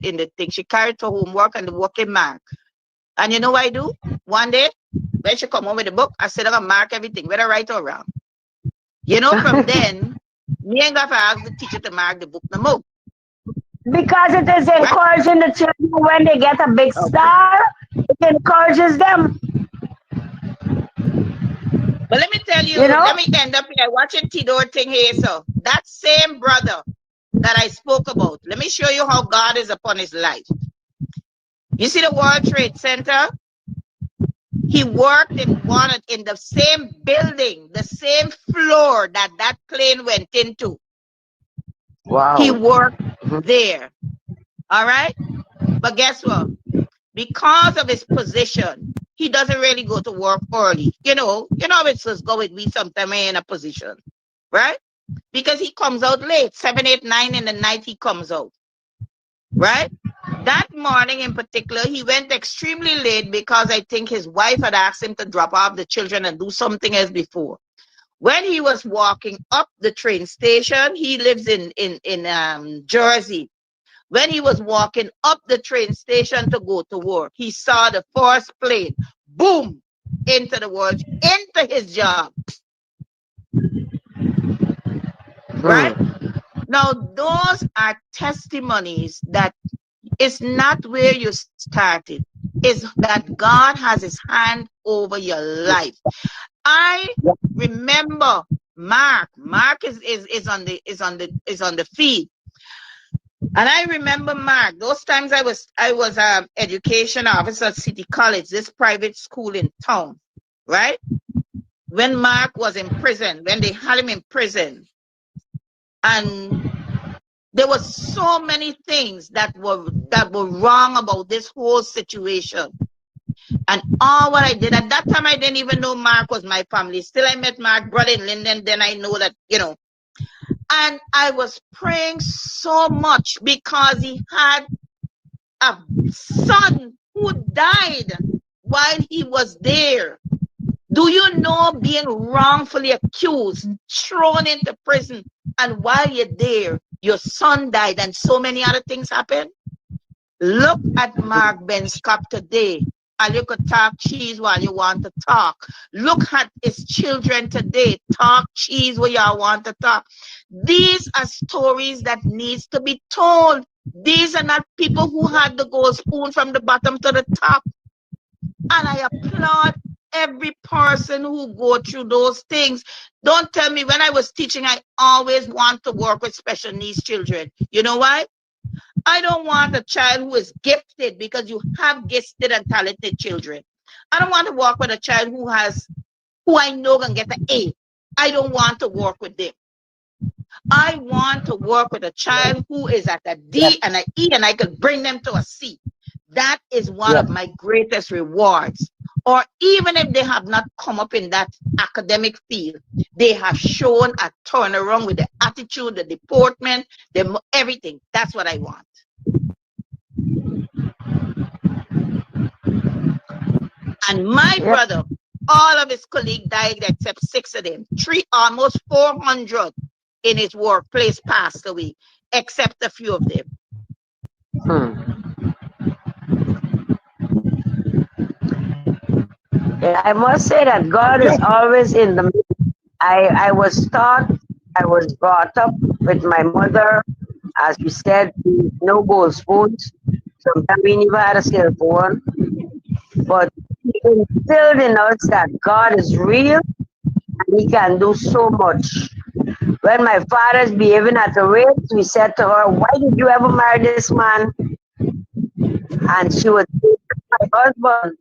the thing. She carried to homework and the working mark. And you know what I do? One day, when she come home with the book, I said I'm gonna mark everything, whether right or wrong. You know, from then, me ain't got to ask the teacher to mark the book no more. Because it is Right? encouraging the children when they get a big Okay. star, it encourages them, But let me tell you, you know? let me end up here watching Tidor thing here. So that same brother that I spoke about, let me show you how God is upon his life. You see the World Trade Center? He worked in the same building, the same floor that plane went into. He Wow. worked there. All right? But guess what? Because of his position, he doesn't really go to work early. It's just go with me sometime in a position, right? Because he comes out late, 7, 8, 9 in the night he comes out, right? That morning in particular, he went extremely late because I think his wife had asked him to drop off the children and do something else before. When he was walking up the train station, he lives in Jersey. When he was walking up the train station to go to work, he saw the first plane, boom, into his job, right? Now, those are testimonies that it's not where you started. It's that God has his hand over your life. I remember Mark. Mark is on the feed. And I remember Mark, those times I was education officer at City College, this private school in town, right? When Mark was in prison, when they had him in prison, and there were so many things that were wrong about this whole situation. And all what I did at that time, I didn't even know Mark was my family. Still, I met Mark, brother in Linden. Then I know that, And I was praying so much because he had a son who died while he was there. Do you know being wrongfully accused, thrown into prison, and while you're there, your son died and so many other things happened? Look at Mark Benskop today. And you could talk cheese while you want to talk. Look at his children today. Talk cheese while you want to talk. These are stories that needs to be told. These are not people who had the gold spoon from the bottom to the top. And I applaud every person who go through those things. Don't tell me when I was teaching, I always want to work with special needs children. You know why? I don't want a child who is gifted because you have gifted and talented children. I don't want to work with a child who I know can get an A. I don't want to work with them. I want to work with a child who is at a D and an E and I can bring them to a C. That is one of my greatest rewards. Or even if they have not come up in that academic field, they have shown a turnaround with the attitude, the deportment, everything. That's what I want. And my brother, all of his colleagues died except 6 of them. Almost 400 in his workplace passed away, except a few of them. Yeah, I must say that God is always in the midst. I was taught, I was brought up with my mother, as you said, no gold spoons. Sometimes we never had a cell phone. But he instilled in us that God is real and he can do so much. When my father's behaving at a rate, we said to her, why did you ever marry this man? And she would say, my husband.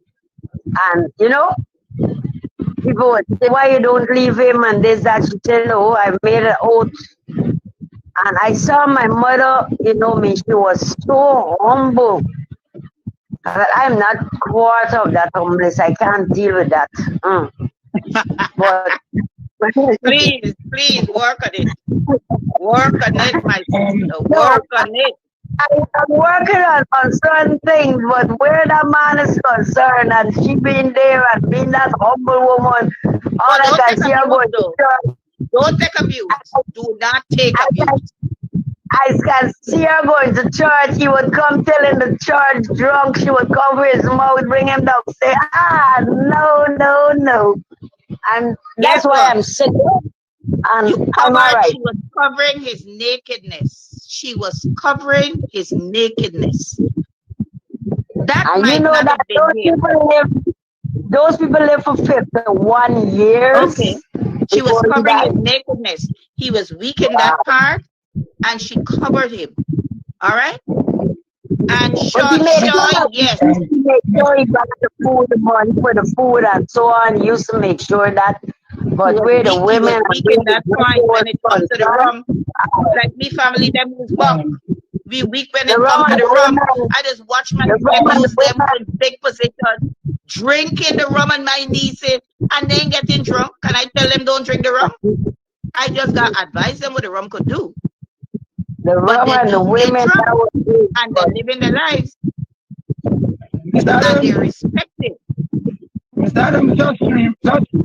And, people would say, why you don't leave him and this, that. She said, no, I made an oath. And I saw my mother, she was so humble. I'm not quarter of that homeless. I can't deal with that. But please work on it. Work on it, my sister. Work on it. I'm working on certain things, but where that man is concerned, and she being there and being that humble woman, all I can see her going to church. Don't take abuse. Do not take abuse. I can see her going to church. He would come telling the church drunk. She would cover his mouth, bring him down, say, no, no, no. And Guess that's why what? I'm sick. And You I'm all covered, right. she was covering his nakedness. She was covering his nakedness. That And you might know not that have been him. those people live for 51 years Okay. She was before he covering his died. nakedness. He was weak in that Wow. part, and she covered him. All right. And But he made Shaw, sure yes, he used to make sure he got the food, the money for the food and so on. He used to make sure that. he But was where the weak. He women was and weak where in the that point drinking was when it comes to the concerned, rum. Like me family, them was buck. We weak when the it rum come to and the the rum. women, I just watch my the rum and the nephews, them women, in big position, drinking the rum and my nieces, and then getting drunk. Can I tell them don't drink the rum? I just got advise them what the rum could do. the But rum they and the don't get women drunk that was it. and they're But living their lives Mr. and they're Adams, respected. Mr. Adams, just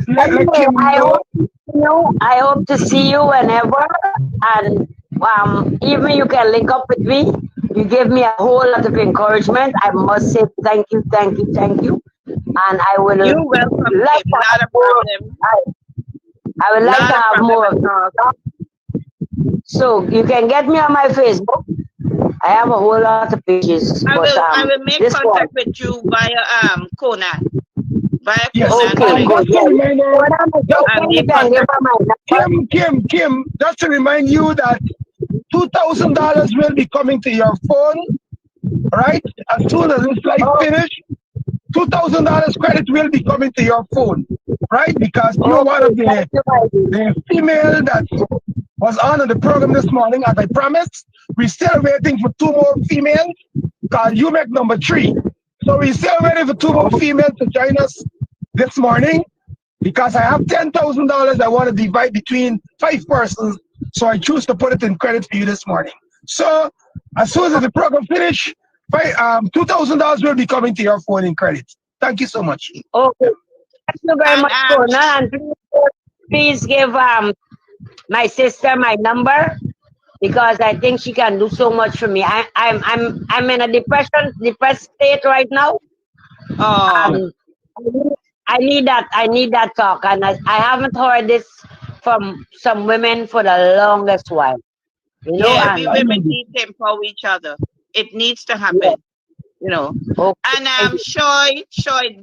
let anyway, Kim I know. hope to see you. I hope to see you whenever, and even you can link up with me. You gave me a whole lot of encouragement. I must say thank you, thank you, thank you. And I will You're welcome, like Kim. to Not have a more. problem. I, I would like to Not a have problem more at of this all. stuff. So you can get me on my Facebook. I have a whole lot of pages, but I will make this one. contact with you via Conan. Via Yes, Conan. Okay, Can I and good. just do? to Yeah, remind her, what I'm just I okay, you make can give contact. her my number. Kim, just to remind you that $2,000 will be coming to your phone, right? As soon as this live Oh, finish, $2,000 credit will be coming to your phone, right? Because you're one okay, of thank you, my dear. the female that was on the program this morning, as I promised. We're still waiting for two more females, because you make number three. So we're still waiting for two more females to join us this morning, because I have $10,000 I want to divide between 5 persons. So I choose to put it in credit for you this morning. So as soon as the program finish, $2,000 will be coming to your phone in credit. Thank you so much. Okay, thank you very And much, Conan. And please give my sister my number because I think she can do so much for me. I'm in a depressed state right now, oh and I need that talk, and I haven't heard this from some women for the longest while, you know. yeah, we And women need to empower each other. It needs to yeah, happen, you know. okay, And thank you.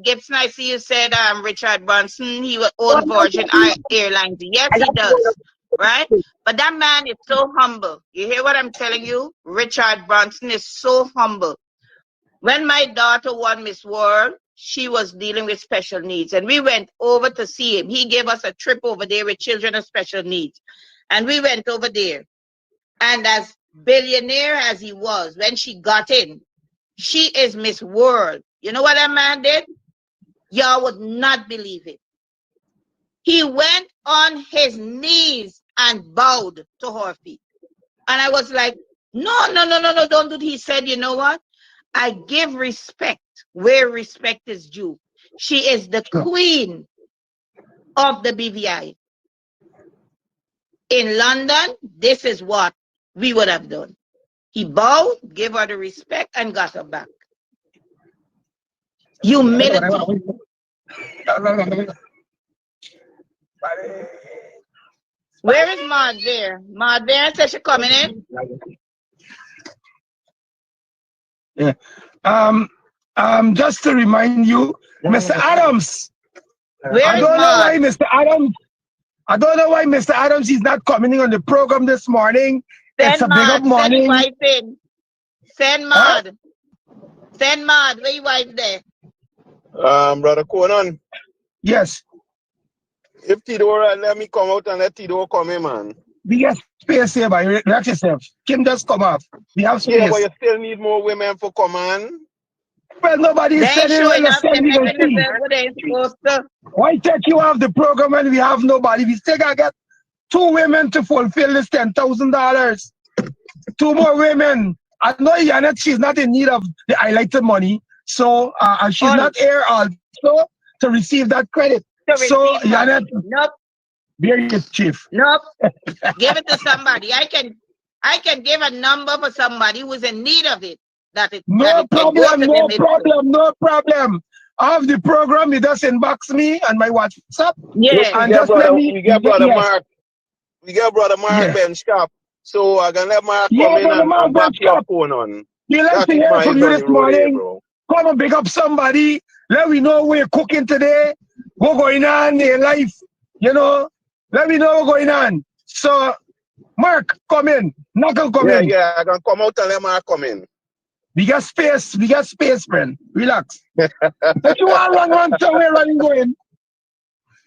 Gibson, I see you said Richard Branson, he will So own now, Virgin Airlines. Yes, I he got to go does. Right? But that man is so humble. You hear what I'm telling you? Richard Branson is so humble. When my daughter won Miss World, she was dealing with special needs. And we went over to see him. He gave us a trip over there with children of special needs. And we went over there. And as billionaire as he was, when she got in, she is Miss World. You know what that man did? Y'all would not believe it. He went on his knees and bowed to her feet. And I was like, no, no, no, no, no, don't do it. He said, you know what? I give respect where respect is due. She is the queen of the BVI. In London, this is what we would have done. He bowed, gave her the respect, and got her back. Humility. Where is Maud there? Maud there says she's coming in. Yeah. Just to remind you, Mr. Adams. I Where is don't know Maud? why Mr. Adams. I don't know why Mr. Adams is not coming on the program this morning. It's Send a big up Maud. Send your morning. wife in. Send Huh? Maud. Send Maud. Where your wife there? Brother Conan, Yes. if Tido let me come out and let Tido come in, man. We get space here, but relax yourself. Kim just come off. We have Yeah, but space. you still need more women for command. Well, nobody They is ain't sending. Well, showing you up. They're send, we will making see. themselves what they ain't supposed to. Why take you off the program when we have nobody? We still gotta get two women to fulfill this $10,000. Two more women. I know Janet, she's not in need of the highlighted money. So, and she's On not here also to receive that credit. to So, receive Janet, money. Nope. bear your chief. Nope. Give it to somebody. I can. I can give a number for somebody who is in need of it. That it No can go problem, to no them. problem, no problem. I have the program. You just inbox me on my WhatsApp Look, Yeah. and just let me. we get brother Yes, Mark. We get brother Mark yes, Ben shop. So I can let Mark come yeah, in brother and Mark, back don't your stop. phone on. We like That to is hear my from is you on this the road here, morning. bro. Come and pick up somebody. Let me know where you're cooking today. What going on in your life? You know, let me know what's going on. So, Mark, come in. Knuckle, come in. Yeah, I can come out and let Mark come in. We got space. We got space, friend. Relax. If you want to run somewhere, running going.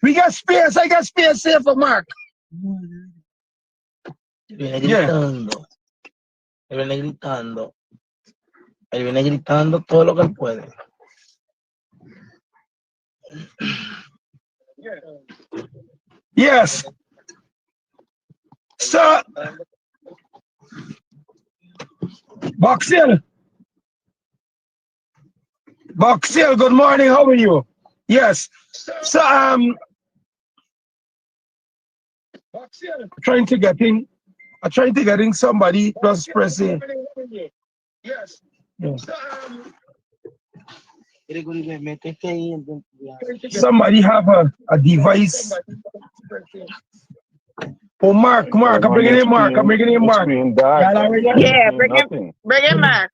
We got space. I got space here for Mark. Viene Yeah. gritando, él viene gritando, él viene gritando todo lo que él puede. Yes. So, Boxel. Boxel, good morning. How are you? Yes. So, trying to get in. I'm trying to get in somebody just pressing. Yes. Yeah. Somebody have a device. Oh, Mark, I'm bringing in Mark. I'm bringing in Mark. Yeah, bring him back.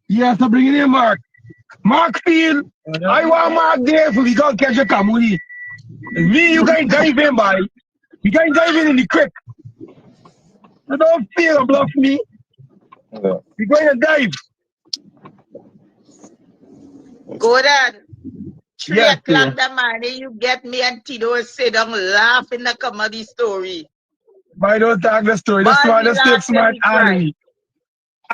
Yes, I'm bringing in Mark. Mark Field. I want Mark there for we go catch a camuri. Me, you guys dive in, boy. You guys dive in the creek. You don't fear bluff me. We're going to dive. Go down. 3 Yes, o'clock the morning, you get me and Tito sit down laughing the comedy story. But I don't talk the story. The But smart, we the laugh stick till smart we on cry. me.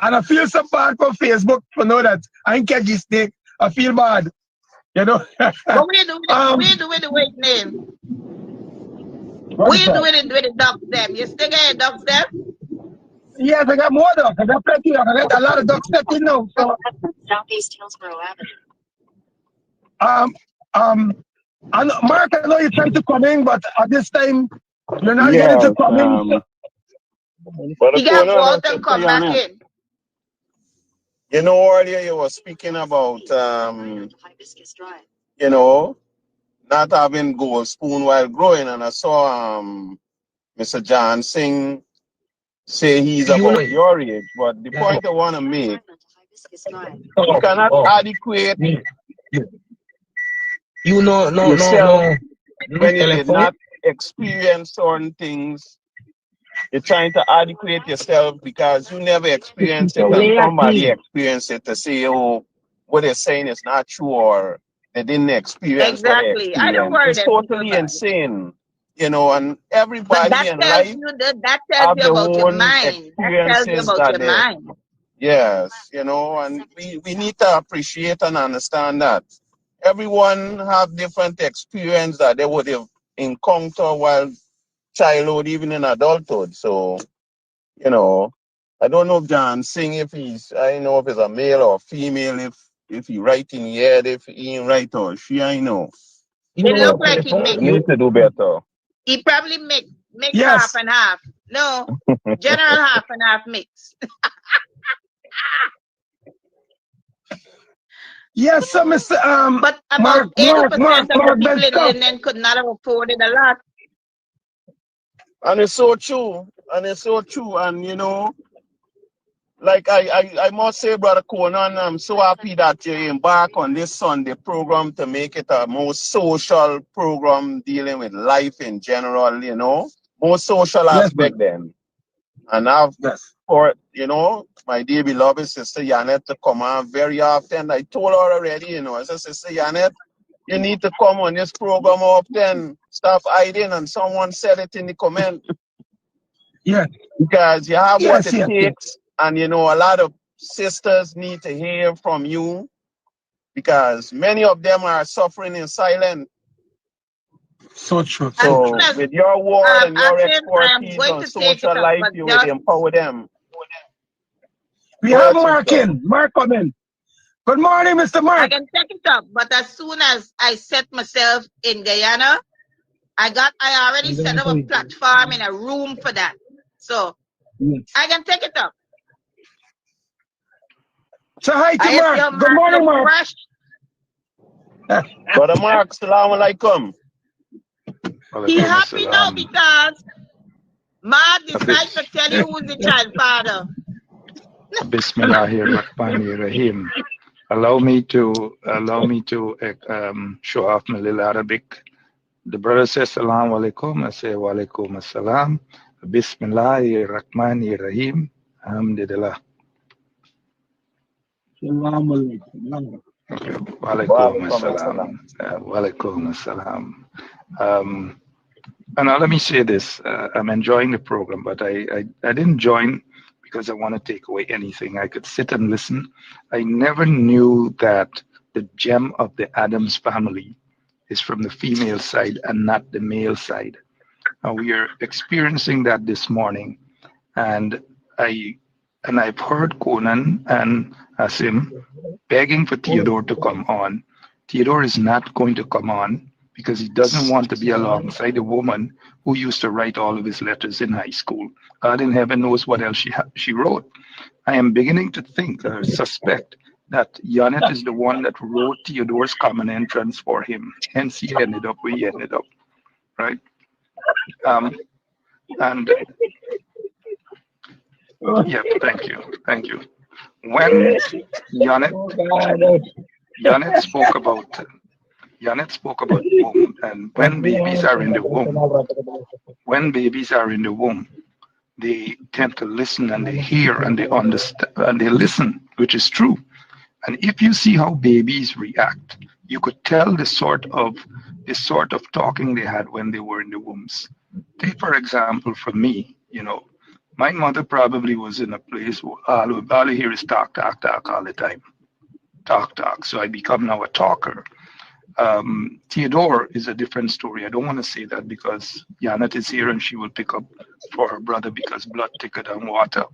And I feel so bad for Facebook for know that I ain't catch this stick. I feel bad. You know? What we do with the weight name? What you do with the ducks them? You still get ducks them? Yes, I got more ducks. I got plenty. I got a lot of ducks left in now. So, Southeast Hillsborough Avenue. and Mark, I know you tried to come in, but at this time, you're not getting Yes, to come in. So, but You got Walter come back in. you know, earlier you were speaking about you know, not having gold spoon while growing, and I saw Mr. John Singh say he's about your age, but the point I want to make, you cannot adequate You no yourself when you did telephone. not experience certain things. You're trying to adequate yourself because you never experienced it and somebody experienced it to say, oh, what they're saying is not true or they didn't experience what they Exactly. I don't experienced. worry It's them people totally about it. insane, you know, and But everybody in life that tells have you their about your own mind. That tells you experiences about that your they, mind. yes, you know, and we need to appreciate and understand that everyone have different experience that they would have encountered while childhood, even in adulthood. So, you know, I don't know if John Singh if he's I know if it's a male or female, if he writing yet, if he ain't right or she I know. It look like he We mix. need to do better. He probably mix half yes. and half. No, general half and half mix. Yes, so Mr. But Mark, about 80% of the Ben people in Stop. Linden could not have afforded a lot. And it's so true. And it's so true. And you know, like I must say, Brother Conan, I'm so happy that you embark on this Sunday program to make it a more social program dealing with life in general, you know. More social Yes, aspect then. And I've yes. for you know, my dear beloved sister Janet to come on very often. I told her already, you know, I said, Sister Janet, you need to come on this program often. Stop hiding. And someone said it in the comment. Yeah. Because you have what Yes, it yes, yes. takes. And you know, a lot of sisters need to hear from you because many of them are suffering in silence. So true, As so soon true. as So with your word and your Akim, I am expertise going on to take it social up, life, but you will just empower them. We Go have ahead, Mark sister. in. Mark come in. Good morning, Mr. I Mark. can take it up. But as soon as I set myself in Guyana, I already set up a platform in a room for that. So Yes. I can take it up. Say hi to I Mark. your Good Mark morning, look Mark. fresh. Brother Mark, salam alaikum. He Walaikum happy now assalam. because Mark decided to Bis- tell you who's the child father. Bismillahirrahmanirrahim. Allow me to show off my little Arabic. The brother says salam alaikum. I say walaikum assalam. Bismillahirrahmanirrahim. Alhamdulillah. Salam alaikum. Okay. Wa Walaikum alaikum assalam. assalam. Walaikum assalam. And now let me say this: I'm enjoying the program, but I didn't join because I want to take away anything. I could sit and listen. I never knew that the gem of the Adams family is from the female side and not the male side. We are experiencing that this morning, and I I've heard Conan and Asim begging for Theodore to come on. Theodore is not going to come on because he doesn't want to be alongside a woman who used to write all of his letters in high school. God in heaven knows what else she wrote. I am beginning to think or suspect that Janet is the one that wrote Theodore's common entrance for him. Hence, he ended up where he ended up, right? Um, and yeah, thank you. When Janet Janet spoke about Janet spoke about womb, and when babies are in the womb, they tend to listen and they hear and they understand and they listen, which is true. And if you see how babies react, you could tell the sort of talking they had when they were in the wombs. Take for example, for me, my mother probably was in a place where all I hear is talk, talk, talk all the time, talk, talk. So I become now a talker. Theodore is a different story. I don't want to say that because Janet is here and she will pick up for her brother because blood thicker than water.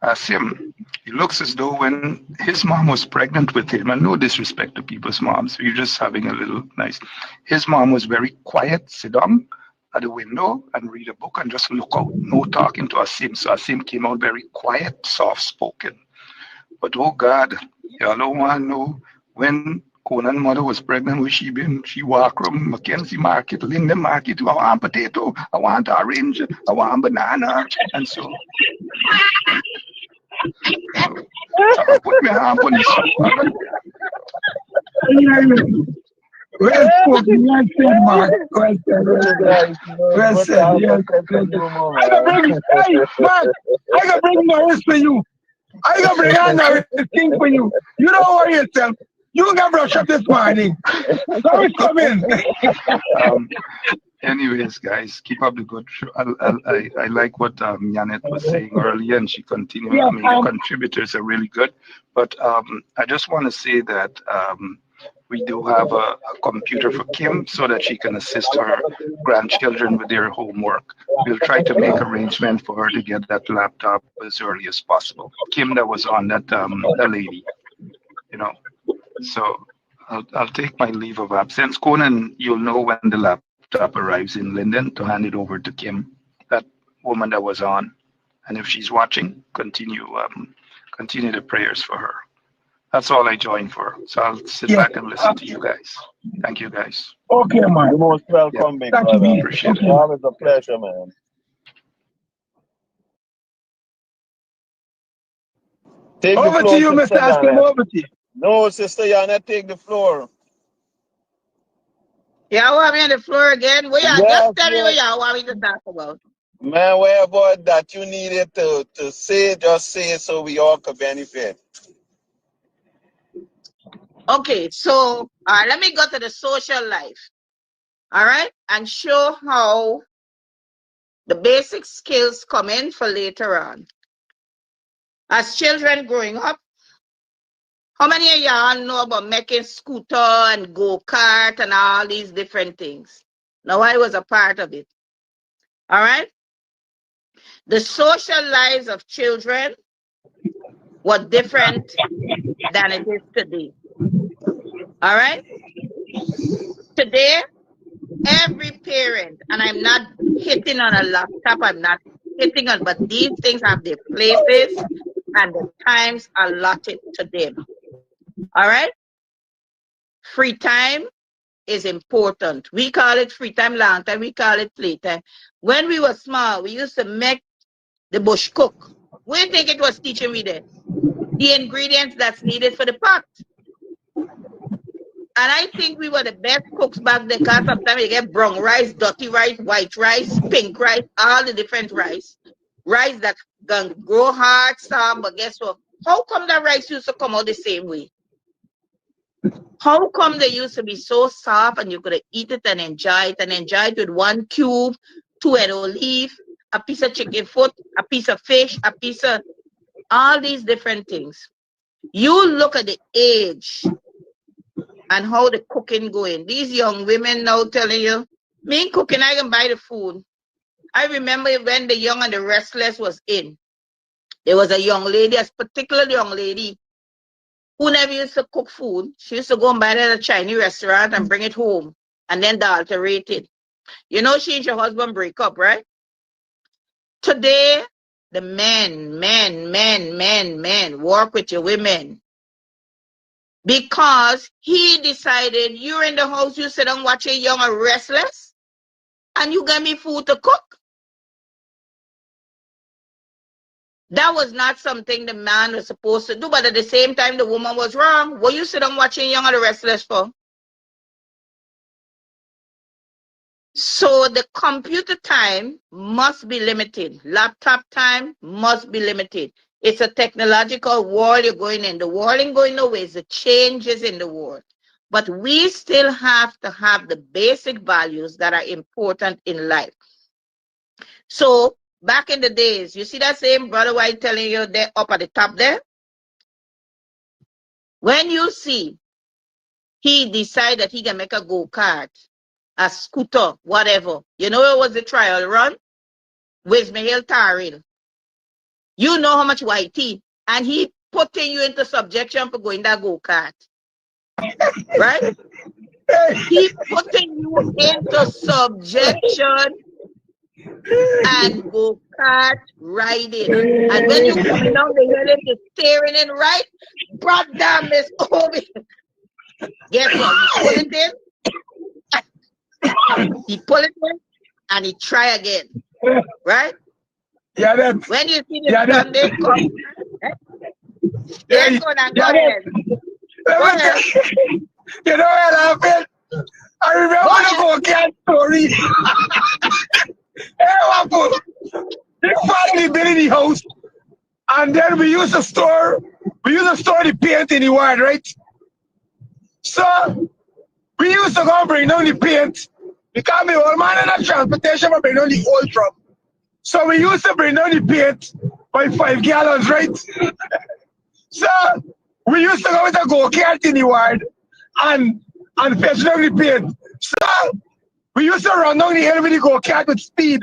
As him, he looks as though when his mom was pregnant with him, and no disrespect to people's moms, we're just having a little nice. His mom was very quiet, sit down at the window and read a book and just look out, no talking to Asim. So Asim came out very quiet, soft spoken. But oh God, y'all don't want to know when Conan's mother was pregnant, where she been? She walked from Mackenzie Market, Linden Market. I want potato, I want orange, I want banana. And so, put my hand on this. Well spoken, well said, Mark. Well said, well said. Well said, yes. I gotta bring, hey, Mark, I gotta bring Norris for you. I gotta bring on Norris thing for you. You don't worry yourself. You got brush up this morning. Norris, come in. Um, Anyways, guys, keep up the good show. I like what Janet was saying earlier, and she continued. I Yeah, mean, the contributors are really good. But I just want to say that we do have a computer for Kim so that she can assist her grandchildren with their homework. We'll try to make arrangement for her to get that laptop as early as possible. Kim, that was on that lady, you know. So I'll take my leave of absence. Conan, you'll know when the laptop arrives in Linden to hand it over to Kim, that woman that was on. And if she's watching, continue the prayers for her. That's all I joined for. So I'll sit yeah. back and listen to you guys. Thank you, guys. Okay, Mark. You're most Yeah, welcome, big Thank you, brother. Dean. appreciate It's it. Okay. always a pleasure, man. Take the Over to floor, you, Mr. Sister Askim. Janet. Over to you. No, Sister Janet, take the floor. Yeah, want me on the floor again? Well, yeah, just Yes, tell me what yes. y'all want me to talk about. Man, where about that you needed to say, just say it so we all could benefit. Okay, so let me go to the social life. All right, and show how the basic skills come in for later on. As children growing up, how many of y'all know about making scooter and go-kart and all these different things? Now, I was a part of it. All right? The social lives of children were different than it is today. All right? Today, every parent, and I'm not hitting on a laptop, I'm not hitting on, but these things have their places and the times allotted to them. All right? Free time is important. We call it free time, long time, we call it playtime. When we were small, we used to make the bush cook. We didn't think it was teaching me that. The ingredients that's needed for the pot. And I think we were the best cooks back then because sometimes you get brown rice, dirty rice, white rice, pink rice, all the different rice. Rice that can grow hard, soft, but guess what? How come that rice used to come out the same way? How come they used to be so soft and you could eat it and enjoy it with one cube, 2 head olive, a piece of chicken foot, a piece of fish, a piece of all these different things. You look at the age and how the cooking going. These young women now telling you, me cooking, I can buy the food. I remember when The Young and the Restless was in. There was a young lady, a particular young lady, who never used to cook food. She used to go and buy it at a Chinese restaurant and bring it home and then adulterate it. You know, she and her husband break up, right? Today, the men work with your women. Because he decided you're in the house, you sit and watch a Young and Restless, and you get me food to cook. That was not something the man was supposed to do, but at the same time, the woman was wrong. What you sit and watching Young and the Restless for? So the computer time must be limited. Laptop time must be limited. It's a technological world you're going in. The world ain't going nowhere. It's the changes in the world. But we still have to have the basic values that are important in life. So back in the days, you see that same brother White telling you there up at the top there? When you see he decide that he can make a go-kart, a scooter, whatever. You know it was the trial run with Mihail Taril. You know how much YT, and he putting you into subjection for going that go-kart. Right? He putting you into subjection and go-kart riding. And when you coming down the hill, you're steering in right, brought down Miss Obi. Guess what? He pull it in. He pull it in and he try again. Right? Yeah, that. When you see the Sunday come, yes, Conan, go ahead. Go ahead. You know what happened? I remember the go-kart story. Big family been in the house, and then we used to store the paint in the yard, right? So we used to go bring down the paint because my old man in a transportation for bring down the old drum. So we used to bring down the paint by 5 gallons, right? So we used to go with a go-kart in the yard and fetch down the paint. So we used to run down the hill with the go-kart with speed.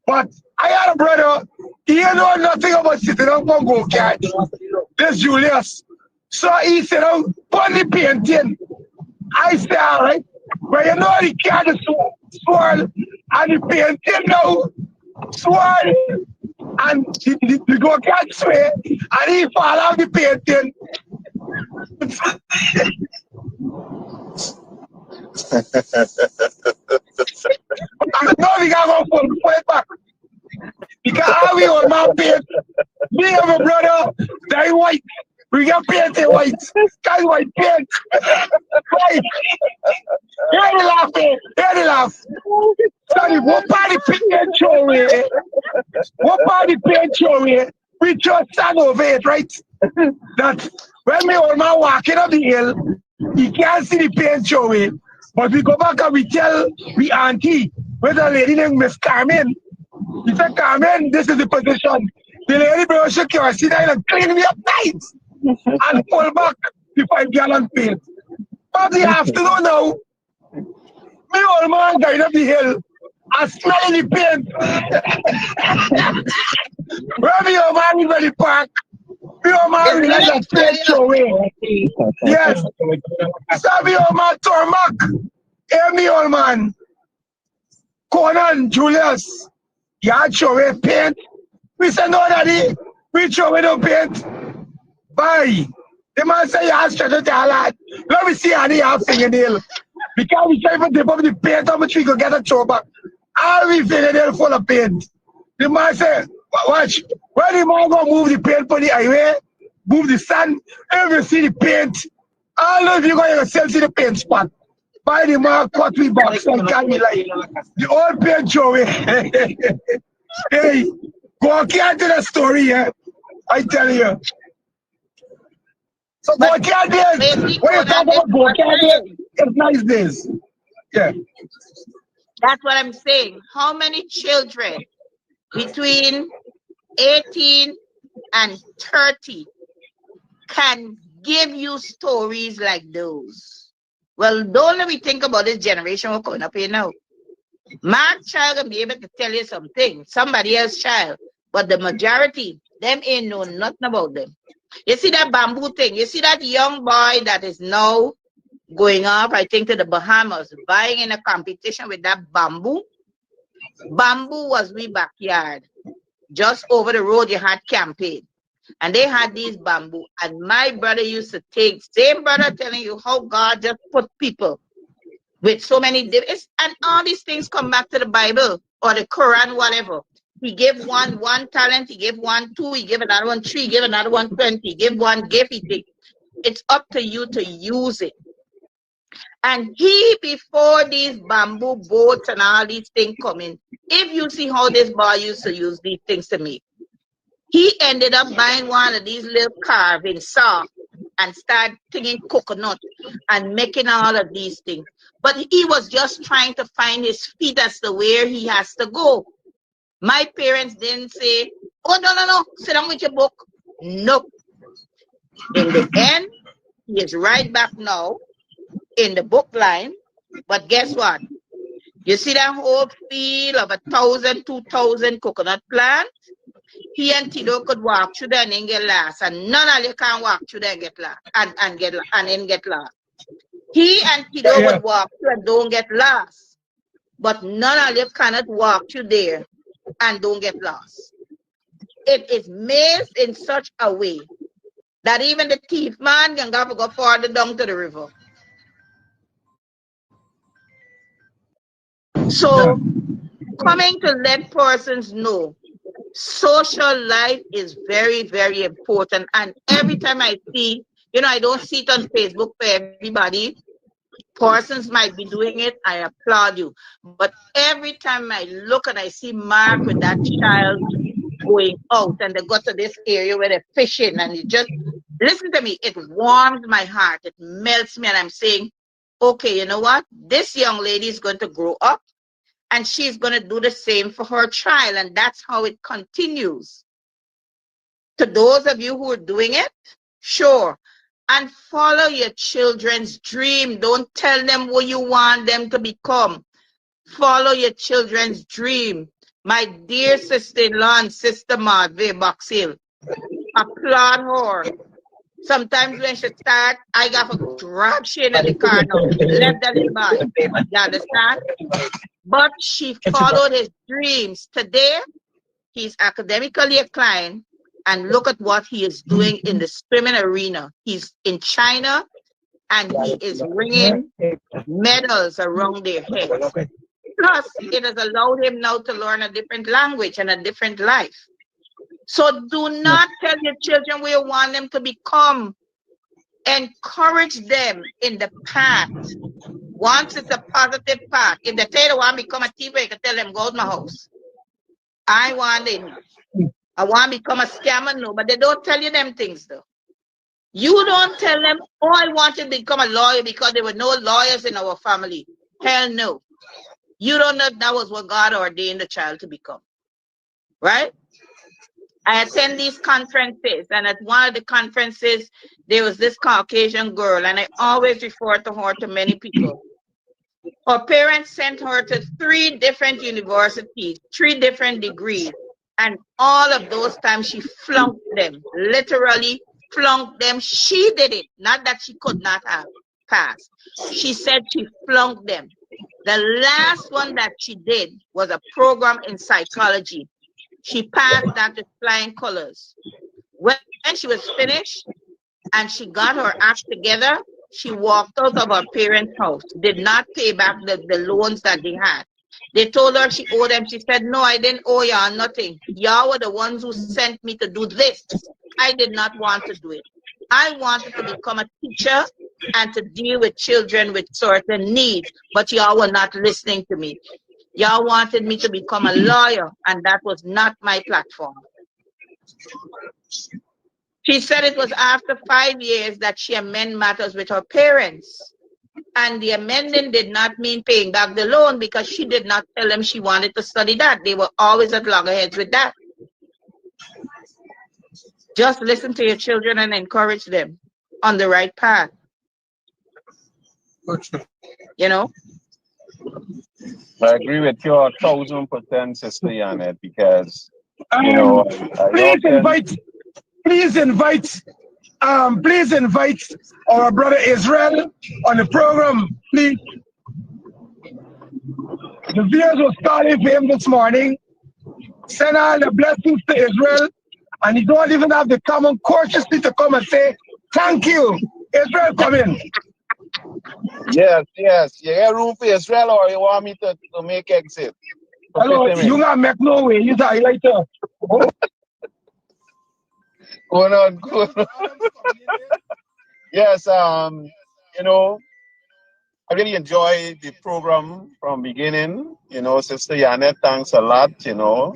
But I had a brother, he didn't know nothing about sitting down for go-kart. This Julius. So he said, oh, put the paint in. I said, all right. But you know the car is swirl and the paint in now swirl and the go-kart sway and he fall off the paint in. No, we gotta go pull it back. Because how we on my paint, me and my brother, they white. We got painted white. Guys white paint. White. Hear the laugh, man. Hear the laugh. Sorry, what part of paint show we? What part of paint show we? We just stand over it, right? That when me old man walking up the hill, he can't see the paint show we. But we go back and we tell the auntie, with a lady named Miss Carmen. He said, Carmen, this is the position. The lady bro shook your seat and clean me up tight and pull back the 5 gallon paint. But the afternoon now, me old man going up the hill and smelling the paint. When me old man in the park, me old man realized that paint show away. Yes. So me old man Tormac, hey me old man, Conan, Julius, you had show away paint We said, no, daddy. We throw it up paint. Bye. The man say, you have stretch it a lot. Let me see how they have fingernail. Because we try to dip up the paint how much we could get a throw back. All we fingernail full of paint. The man say, watch. When the man go move the paint for the highway, move the sand, and we see the paint. All of you going to see the paint spot. By the man cut we box and can be like the old paint Joey. Hey, go on, can't do the story, yeah. I tell you. So go on, can't do it. When you talk about go on, can't do it, it's nice days. Yeah. That's what I'm saying. How many children between 18 and 30 can give you stories like those? Well, don't let me think about this generation we're coming up here now. My child can be able to tell you something, somebody else's child, but the majority, them ain't know nothing about them. You see that bamboo thing? You see that young boy that is now going off, I think, to the Bahamas, buying in a competition with that bamboo? Bamboo was we backyard. Just over the road, you had campaign. And they had these bamboo. And my brother used to take, same brother telling you how God just put people with so many different, and all these things come back to the Bible or the Quran, whatever. He gave one talent, he gave one 2, he gave another one 3, he gave another one 20, he gave one gift, he did. It's up to you to use it. And he, before these bamboo boats and all these things come in, if you see how this boy used to use these things to make, he ended up buying one of these little carving saw and start thinking coconut and making all of these things. But he was just trying to find his feet as to where he has to go. My parents didn't say, oh, no, sit down with your book. Nope. In the end, he is right back now in the book line. But guess what? You see that whole field of 1,000, 2,000 coconut plants? He and Tido could walk through there and then get lost. And none of you can walk through there and get lost and then get lost. He and Tido would walk through and don't get lost. But none of you cannot walk through there and don't get lost. It is made in such a way that even the thief man can go farther down to the river. So coming to let persons know social life is very, very important. And every time I see, I don't see it on Facebook for everybody. Persons might be doing it, I applaud you. But every time I look and I see Mark with that child going out and they go to this area where they're fishing and it just, listen to me, it warms my heart, it melts me, and I'm saying, okay, you know what? This young lady is going to grow up and she's going to do the same for her child, and that's how it continues. To those of you who are doing it, sure. And follow your children's dream. Don't tell them what you want them to become. Follow your children's dream. My dear sister-in-law and sister Marve Box Hill, applaud her. Sometimes when she start, I got to drag she in the car now. Let that in by. You understand? But she followed his dreams. Today, he's academically inclined. And look at what he is doing in the swimming arena. He's in China and he is ringing medals around their heads. Plus, it has allowed him now to learn a different language and a different life. So do not tell your children where you want them to become. Encourage them in the path. Once it's a positive path. If they tell you they want to become a thief, you can tell them, go to my house. I want to become a scammer, no, but they don't tell you them things though. You don't tell them, oh, I want to become a lawyer because there were no lawyers in our family. Hell no. You don't know that was what God ordained the child to become. Right? I attend these conferences, and at one of the conferences, there was this Caucasian girl, and I always refer to her to many people. Her parents sent her to 3 different universities, 3 different degrees. And all of those times she flunked them, literally flunked them. She did it, not that she could not have passed. She said she flunked them. The last one that she did was a program in psychology. She passed that with flying colors. When she was finished and she got her act together, she walked out of her parents' house, did not pay back the loans that they had. They told her she owed them. She said, no, I didn't owe y'all nothing. Y'all were the ones who sent me to do this. I did not want to do it. I wanted to become a teacher and to deal with children with certain needs, but y'all were not listening to me. Y'all wanted me to become a lawyer, and that was not my platform. She said it was after 5 years that she amended matters with her parents. And the amending did not mean paying back the loan because she did not tell them she wanted to study that. They were always at loggerheads with that. Just listen to your children and encourage them on the right path. You know? I agree with you 1,000%, Sister Janet, because you know I Please often invite, please invite, please invite our brother Israel on the program, please. The viewers was calling for him this morning. Send all the blessings to Israel, and he don't even have the common courtesy to come and say thank you. Israel, come in. yes, yes. You get room for Israel or you want me to make exit? To Hello, fit him you in. not make no way. You die later. Oh. Going on good. Yes, you know, I really enjoy the program from beginning. You know, Sister Janet, thanks a lot, you know,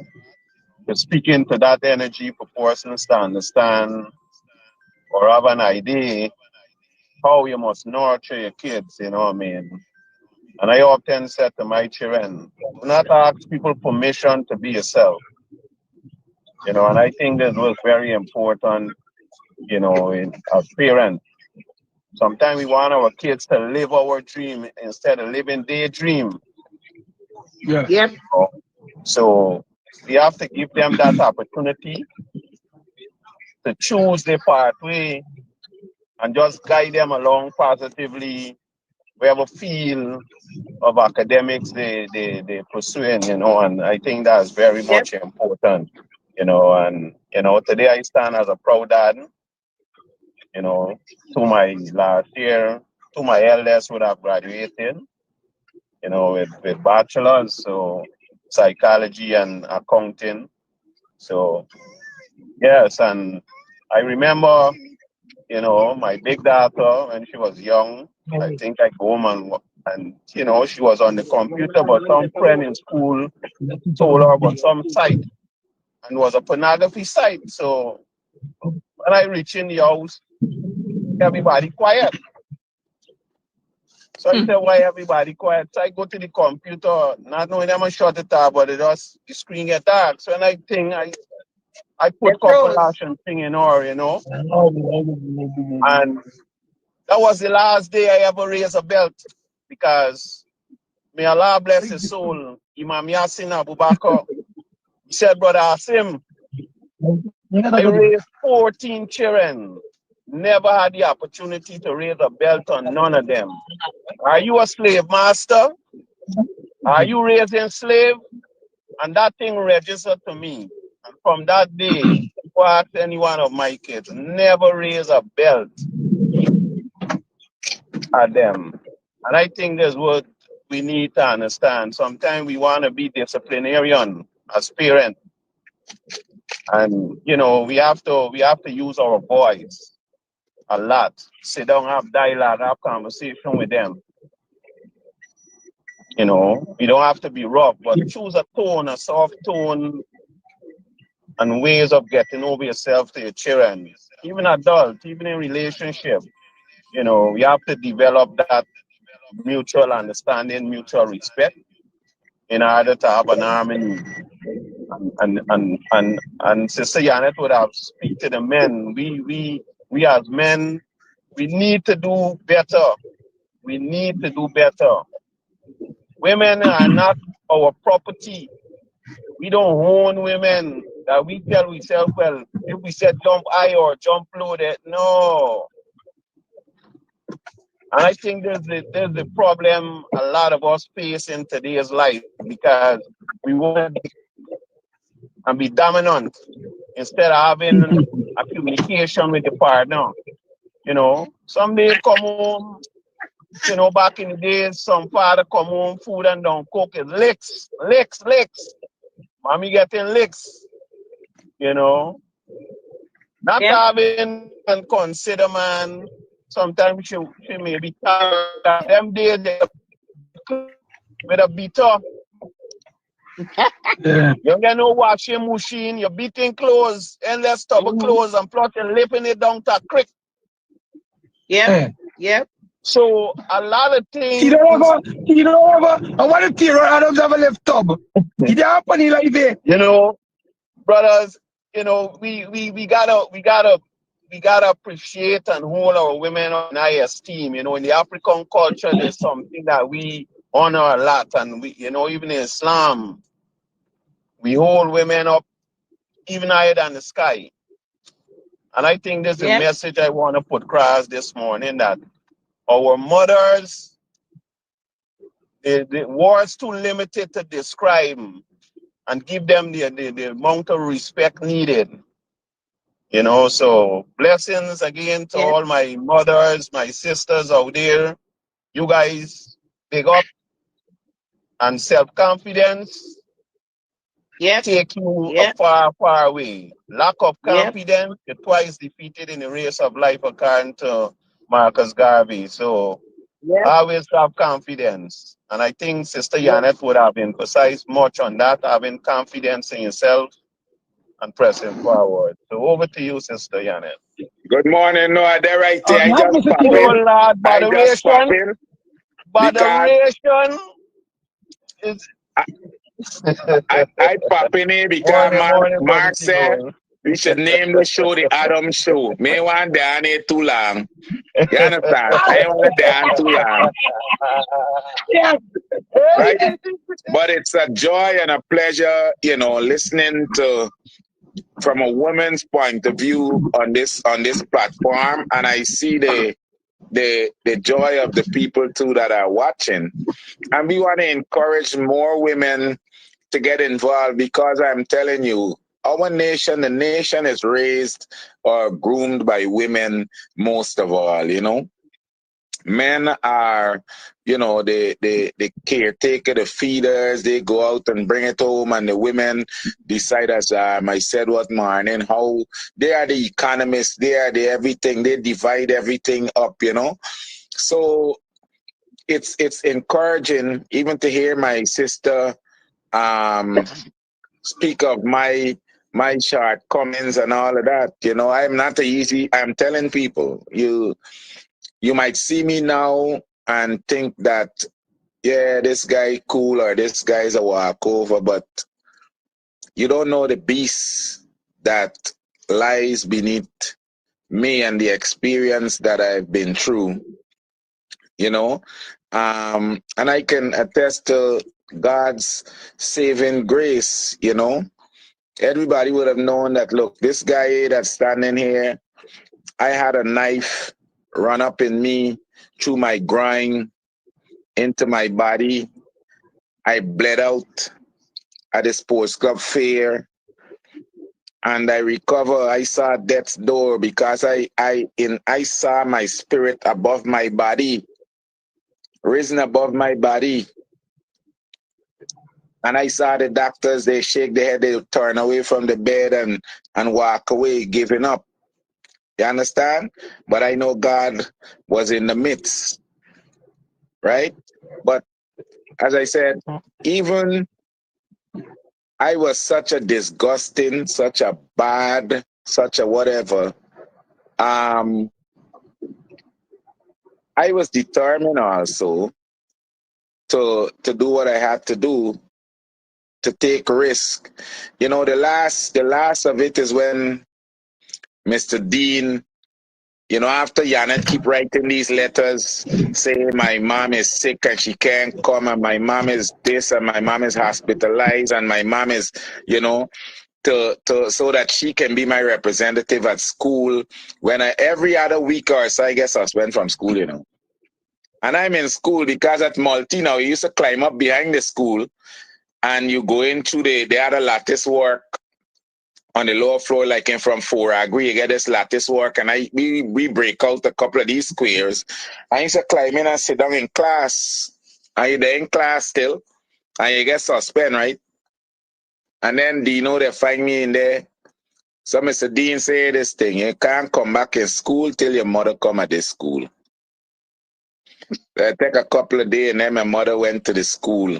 for speaking to that energy for persons to understand or have an idea how you must nurture your kids, you know what I mean? And I often said to my children, do not ask people permission to be yourself. You know, and I think this was very important, you know, as parents. Sometimes we want our kids to live our dream instead of living their dream. Yeah. Yep. So we have to give them that opportunity to choose their pathway and just guide them along positively, wherever field of academics they pursuing, you know, and I think that's very Yep. much important, you know, and you know, today I stand as a proud dad, you know, to my last year, to my eldest would have graduated, you know, with bachelor's, so psychology and accounting. So yes, and I remember, you know, my big daughter when she was young. I think I go home and you know she was on the computer, but some friend in school told her about some site and it was a pornography site. So when I reach in the house, everybody quiet. So I said, why everybody quiet? So I go to the computer, not knowing I'm gonna shut it off, but the screen get dark. So when I think I It put couple froze. action thing in her, you know, and that was the last day I ever raised a belt because may Allah bless his soul, Imam Yasin Abu Bakr. He said, Brother Asim, I raised 14 children, never had the opportunity to raise a belt on none of them. Are you a slave master? Are you raising slave? And that thing registered to me. And from that day, what any one of my kids never raise a belt at them. And I think that's what we need to understand. Sometimes we want to be disciplinarian as parents. And you know, we have to use our voice a lot. Sit down, have dialogue, have conversation with them. You know, we don't have to be rough, but choose a tone, a soft tone, and ways of getting over yourself to your children, even adults, even in relationship. You know, we have to develop that mutual understanding, mutual respect in order to have an harmony. And Sister Janet would have speak to the men. We as men, we need to do better. We need to do better. Women are not our property. We don't own women that we tell ourselves, well, if we said jump high or jump low, that no. And I think there's the problem a lot of us face in today's life because we want to and be dominant instead of having a communication with the partner. Some days come home, back in the days, some father come home, food and don't cook it. Licks, licks, licks. Mommy getting licks, you know. Not Yep. having and consider, man. Sometimes she may be tired. Them days they with a beater. Yeah. You don't get no washing machine. You're beating clothes, endless tub of clothes, and plus you're lipping it down to a creek. Yep. Yeah. Yep. So a lot of You things, don't have a, you don't have a, I want to tear out of the left tub. You don't have money like that. brothers, we gotta appreciate and hold our women in high esteem. In the African culture, there's something that we honor a lot, and even in Islam, we hold women up even higher than the sky. And I think this is the Yep. message I want to put across this morning, that our mothers, the words too limited to describe and give them the amount of respect needed. So blessings again to Yep. all my mothers, my sisters out there. You guys, big up, and self-confidence Yep. take you a Yep. far, far away. Lack of Yep. confidence, you're twice defeated in the race of life, according to Marcus Garvey. So Yes, always have confidence. And I think Sister yes. Janet would have emphasized much on that, having confidence in yourself and pressing forward. So over to you, Sister Janet. Good morning. No, they're right there. I Not just Mr. pop Oh Tito. in. Lord, I just pop moderation, in because moderation is I, I pop in here because morning, morning, Brother Mark said Tito. we should name the show the Adam Show. Me want down here too long. You understand? I don't want to down too long, Yes. right? But it's a joy and a pleasure, listening to from a woman's point of view on this platform, and I see the joy of the people too that are watching. And we want to encourage more women to get involved because I'm telling you, our nation, the nation is raised or groomed by women most of all. Men are, the caretaker, the feeders, they go out and bring it home, and the women decide, as I said what morning, how they are the economists, they are the everything, they divide everything up. So it's encouraging even to hear my sister um speak of my shortcomings and all of that. I'm not easy. I'm telling people, you might see me now and think that, yeah, this guy cool or this guy's a walkover, but you don't know the beast that lies beneath me and the experience that I've been through, you know. And I can attest to God's saving grace. Everybody would have known that, look, this guy that's standing here, I had a knife run up in me through my groin into my body. I bled out at the sports club fair, and I recover. I saw death's door because I saw my spirit above my body, risen above my body. And I saw the doctors, they shake their head, they turn away from the bed and walk away, giving up. You understand? But I know God was in the midst, right? But as I said, even I was such a disgusting, such a bad, such a whatever. Um, I was determined also to do what I had to do, to take risk. The last of it is when Mr. Dean, after Janet keep writing these letters saying my mom is sick and she can't come, and my mom is this, and my mom is hospitalized, and my mom is, to so that she can be my representative at school when every other week or so I get suspended from school. And I'm in school because at Multi now you used to climb up behind the school and you go into the other lattice work on the lower floor, like in from 4, I agree, you get this lattice work, and we break out a couple of these squares. I used to climb in and sit down in class. Are you there in class still? And you get suspend, right? And then Dino, they find me in there. So Mr. Dean say this thing, you can't come back in school till your mother come at this school. It take a couple of days, and then my mother went to the school.